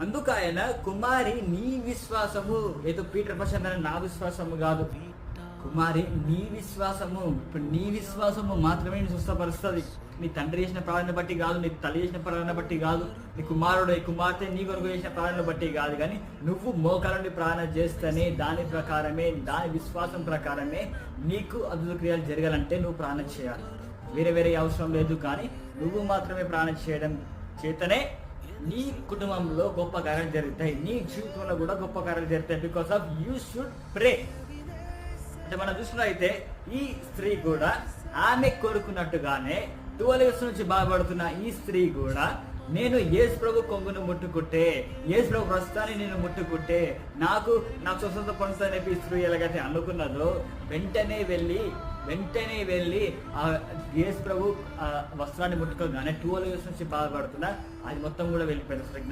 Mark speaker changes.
Speaker 1: అందుకు ఆయన కుమారి నీ విశ్వాసము, ఏదో పీటర్ ప్రశాంత్ నా విశ్వాసము కాదు, కుమారి నీ విశ్వాసము, ఇప్పుడు నీ విశ్వాసము మాత్రమే నీ స్వస్థపరుస్తుంది. నీ తండ్రి చేసిన ప్రార్థన బట్టి కాదు, నీ తల్లి చేసిన ప్రార్థన బట్టి కాదు, నీ కుమారుడు ఈ కుమార్తె నీ కొరకు చేసిన ప్రార్థన బట్టి కాదు, కానీ నువ్వు మోకాళ్ళ ప్రార్థన చేస్తేనే దాని ప్రకారమే, దాని విశ్వాసం ప్రకారమే నీకు అద్భుత క్రియలు జరగాలంటే నువ్వు ప్రార్థన చేయాలి. వేరే వేరే అవసరం లేదు, కానీ నువ్వు మాత్రమే ప్రార్థన చేయడం చేతనే నీ కుటుంబంలో గొప్ప కార్యాలు జరుగుతాయి, నీ జీవితంలో కూడా గొప్ప కార్యాలు జరుగుతాయి. బికాస్ ఆఫ్ యూ షుడ్ ప్రే. అంటే మనం చూసినట్లయితే ఈ స్త్రీ కూడా ఆమె కోరుకున్నట్టుగానే 12 years నుంచి బాధపడుతున్న ఈ స్త్రీ కూడా, నేను యేసు ప్రభు కొంగును ముట్టుకుంటే, యేసు ప్రభు ప్రస్తుతాన్ని నేను ముట్టుకుంటే నాకు స్వస్థత పొందుతానని చెప్పి స్త్రీ ఎలాగైతే అనుకున్నదో వెంటనే వెళ్ళి ఆ యేసు ప్రభు వస్త్రాన్ని ముట్టుకోగానే 12 years నుంచి బాధపడుతున్నా అది మొత్తం కూడా వెళ్ళిపోయింది.